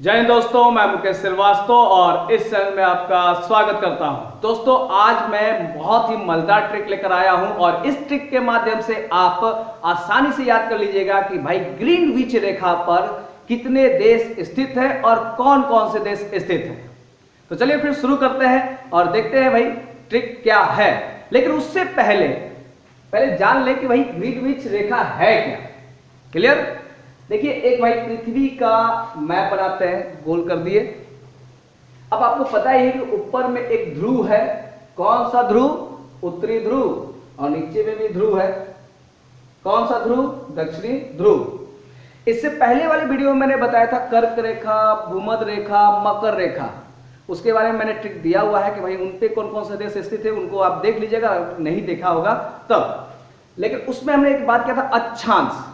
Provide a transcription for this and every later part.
जय हिंद दोस्तों, मैं मुकेश श्रीवास्तव और इस चैनल में आपका स्वागत करता हूं। दोस्तों, आज मैं बहुत ही मजेदार ट्रिक लेकर आया हूं और इस ट्रिक के माध्यम से आप आसानी से याद कर लीजिएगा कि भाई ग्रीनविच रेखा पर कितने देश स्थित है और कौन कौन से देश स्थित है। तो चलिए फिर शुरू करते हैं और देखते हैं भाई ट्रिक क्या है। लेकिन उससे पहले जान ले कि भाई ग्रीनविच रेखा है क्या। क्लियर? देखिए, एक भाई पृथ्वी का मैप बनाते हैं, गोल कर दिए। अब आपको पता ही है कि ऊपर में एक ध्रुव है। कौन सा ध्रुव? उत्तरी ध्रुव। और नीचे में भी ध्रुव है। कौन सा ध्रुव? दक्षिणी ध्रुव। इससे पहले वाले वीडियो में मैंने बताया था कर्क रेखा, भूमध्य रेखा, मकर रेखा। उसके बारे में मैंने ट्रिक दिया हुआ है कि भाई उन पे कौन कौन से देश स्थित है, उनको आप देख लीजिएगा, नहीं देखा होगा तब। लेकिन उसमें हमने एक बात किया था, अक्षांश।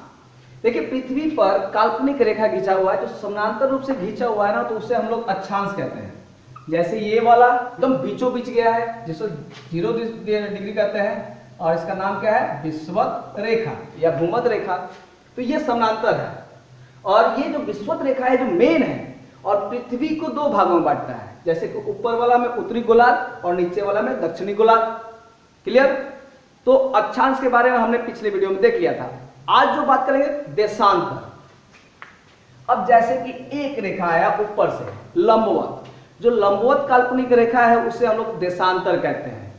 देखिए, पृथ्वी पर काल्पनिक रेखा खींचा हुआ है, जो समानांतर रूप से खींचा हुआ है ना, तो उसे हम लोग अक्षांश कहते हैं। जैसे ये वाला एकदम बीचों बीच गया है, जिसको 0 डिग्री कहते हैं, और इसका नाम क्या है? विषुवत रेखा या भूमध्य रेखा। तो ये समानांतर है। और ये जो विषुवत रेखा है, जो मेन है, और पृथ्वी को 2 भागों में बांटता है। जैसे कि ऊपर वाला में उत्तरी गोलार्ध और नीचे वाला में दक्षिणी गोलार्ध। क्लियर? तो अक्षांश के बारे में हमने पिछले वीडियो में देख लिया था। आज जो बात करेंगे देशांतर। अब जैसे कि एक रेखा आया ऊपर से लंबवत, जो लंबवत काल्पनिक रेखा है उसे हम लोग देशांतर कहते हैं।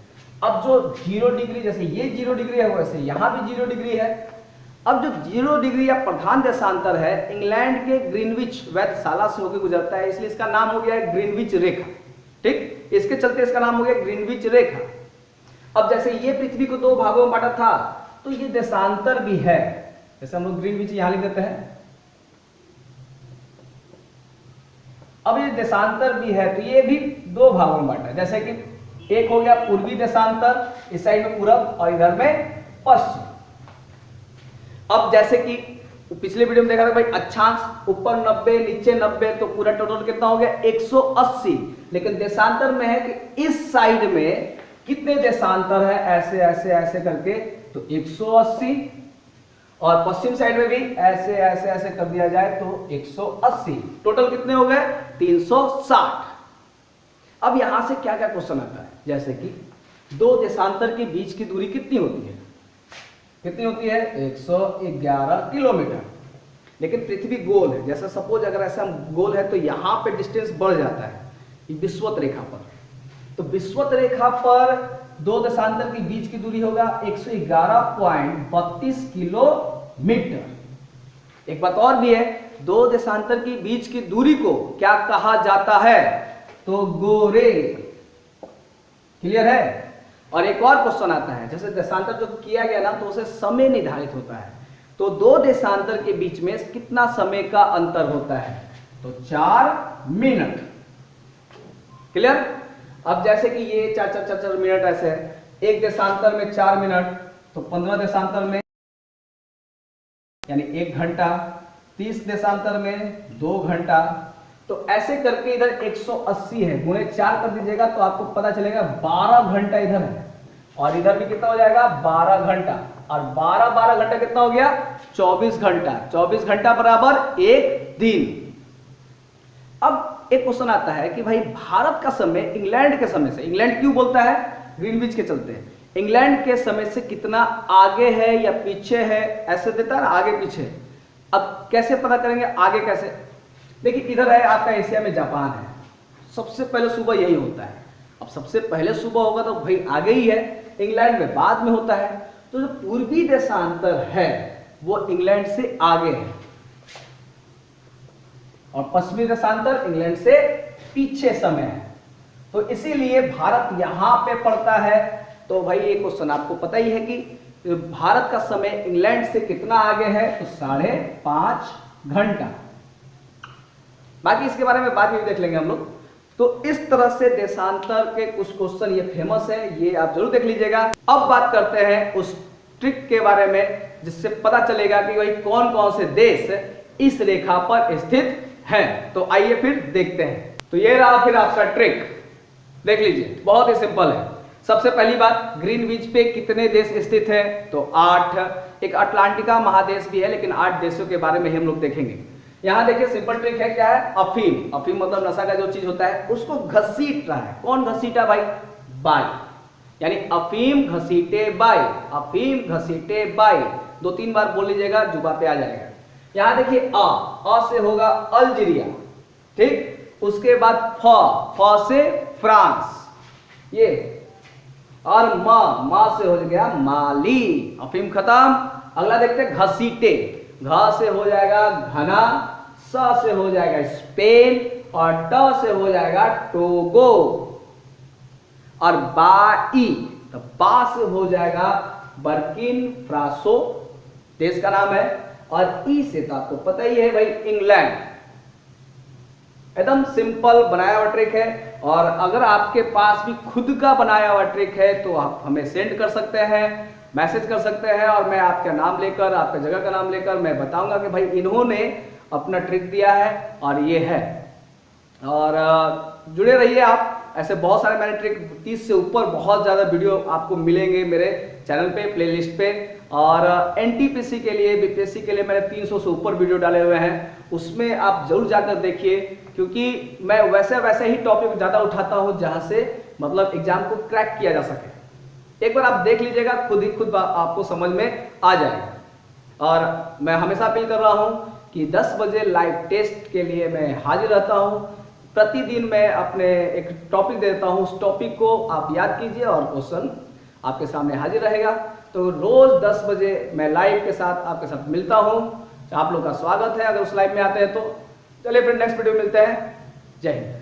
अब जो 0 डिग्री, जैसे ये 0 डिग्री है, वैसे यहां भी 0 डिग्री है। अब जो 0 डिग्री या प्रधान देशांतर है, इंग्लैंड के ग्रीनविच वेधशाला से होकर गुजरता है, इसलिए इसका नाम हो गया है ग्रीनविच रेखा। ठीक, इसके चलते इसका नाम हो गया ग्रीनविच रेखा। अब जैसे ये पृथ्वी को 2 भागों में बांटा था, तो ये देशांतर भी है। जैसे हम लोग ग्रीनविच यहां लिख देते हैं। अब ये देशांतर भी है, तो ये भी 2 भागों में बांटा है। जैसे कि एक हो गया पूर्वी देशांतर, इस साइड में पूरब और इधर में पश्चिम। अब जैसे कि पिछले वीडियो में देखा था भाई, अक्षांश ऊपर 90, नीचे 90, तो पूरा टोटल कितना हो गया? 180। लेकिन देशांतर में है कि इस साइड में कितने देशांतर है, ऐसे ऐसे ऐसे करके, तो 180। और पश्चिम साइड में भी ऐसे ऐसे ऐसे कर दिया जाए तो 180। टोटल कितने हो गए? 360। अब यहां से क्या क्या क्वेश्चन आता है, जैसे कि 2 देशांतर के बीच की दूरी कितनी होती है? कितनी होती है? 111 किलोमीटर। लेकिन पृथ्वी गोल है। जैसा सपोज अगर ऐसा गोल है, तो यहां पे डिस्टेंस बढ़ जाता है विषुवत रेखा पर। तो विषुवत रेखा पर 2 देशांतर के बीच की दूरी होगा 111.32 किलोमीटर। एक बात और भी है, 2 देशांतर के बीच की दूरी को क्या कहा जाता है? तो गोरे। क्लियर है? और एक और क्वेश्चन आता है, जैसे देशांतर जो किया गया ना, तो उसे समय निर्धारित होता है। तो 2 देशांतर के बीच में कितना समय का अंतर होता है? तो 4 मिनट। क्लियर? अब जैसे कि ये 4 मिनट ऐसे है, एक देशांतर में 4 मिनट, तो 15 देशांतर में यानी 1 घंटा, 30 देशांतर में 2 घंटा। तो ऐसे करके इधर 180 है, गुणे 4 कर दीजिएगा तो आपको पता चलेगा 12 घंटा इधर है, और इधर भी कितना हो जाएगा? 12 घंटा। और 12 घंटा कितना हो गया? 24 घंटा। 24 घंटा बराबर 1 दिन। अब एक क्वेश्चन आता है कि भाई भारत का समय इंग्लैंड के समय से, इंग्लैंड क्यों बोलता है? ग्रीनविच के चलते हैं। इंग्लैंड के समय से कितना आगे है या पीछे है, ऐसे देता है ना, आगे पीछे। अब कैसे पता करेंगे आगे कैसे? देखिए, इधर है आपका एशिया में जापान है, सबसे पहले सुबह यही होता है। अब सबसे पहले सुबह होगा तो भाई आगे ही है। इंग्लैंड में बाद में होता है। तो जो पूर्वी देशांतर है वो इंग्लैंड से आगे है, और पश्चिमी देशांतर इंग्लैंड से पीछे समय है। तो इसीलिए भारत यहां पे पड़ता है। तो भाई ये क्वेश्चन आपको पता ही है कि भारत का समय इंग्लैंड से कितना आगे है? तो 5.5 घंटा। बाकी इसके बारे में बाद में भी देख लेंगे हम लोग। तो इस तरह से देशांतर के कुछ क्वेश्चन ये फेमस है, ये आप जरूर देख लीजिएगा। अब बात करते हैं उस ट्रिक के बारे में, जिससे पता चलेगा कि भाई कौन कौन से देश इस रेखा पर स्थित है। तो आइए फिर देखते हैं। तो ये रहा फिर आपका ट्रिक, देख लीजिए, बहुत ही सिंपल है। सबसे पहली बात, ग्रीनविच पे कितने देश स्थित है? तो 8। एक अटलांटिका महादेश भी है, लेकिन 8 देशों के बारे में हम लोग देखेंगे। यहाँ देखिए सिंपल ट्रिक है, क्या है, अफीम। अफीम मतलब नशा का जो चीज होता है उसको घसीट रहा है। कौन घसीटा भाई? बाई, यानी अफीम घसीटे बाई, अफीम घसीटे बाई। 2-3 बार बोल लीजिएगा, जुबा पे आ जाएगा। यहां देखिए अ से होगा अल्जीरिया, ठीक। उसके बाद फ से फ्रांस, ये, और मा से हो गया माली, अफीम खत्म। अगला देखते हैं घसीटे। घ से हो जाएगा घना, स से हो जाएगा स्पेन, और ट से हो जाएगा टोगो, और बाई, तो बा से हो जाएगा बर्किन फ्रासो, देश का नाम है। और ई से तो आपको पता ही है भाई, इंग्लैंड। एकदम सिंपल बनाया हुआ ट्रिक है। और अगर आपके पास भी खुद का बनाया हुआ ट्रिक है तो आप हमें सेंड कर सकते हैं, मैसेज कर सकते हैं, और मैं आपका नाम लेकर, आपके जगह का नाम लेकर मैं बताऊंगा कि भाई इन्होंने अपना ट्रिक दिया है और ये है। और जुड़े रहिए आप, ऐसे बहुत सारे मैंने ट्रिक, 30 से ऊपर बहुत ज़्यादा वीडियो आपको मिलेंगे मेरे चैनल पे, प्लेलिस्ट पे। और एनटीपीसी के लिए, बीपीएससी के लिए मैंने 300 से ऊपर वीडियो डाले हुए हैं, उसमें आप जरूर जाकर देखिए, क्योंकि मैं वैसे ही टॉपिक ज़्यादा उठाता हूँ जहाँ से मतलब एग्जाम को क्रैक किया जा सके। एक बार आप देख लीजिएगा, खुद आपको समझ में आ जाएगा। और मैं हमेशा अपील कर रहा हूँ कि 10 बजे लाइव टेस्ट के लिए मैं हाजिर रहता हूँ। प्रतिदिन मैं अपने एक टॉपिक देता हूँ, उस टॉपिक को आप याद कीजिए और क्वेश्चन आपके सामने हाजिर रहेगा। तो रोज 10 बजे मैं लाइव के साथ आपके साथ मिलता हूँ। आप लोग का स्वागत है अगर उस लाइव में आते हैं तो। चलिए फिर नेक्स्ट वीडियो में मिलते हैं। जय हिंद।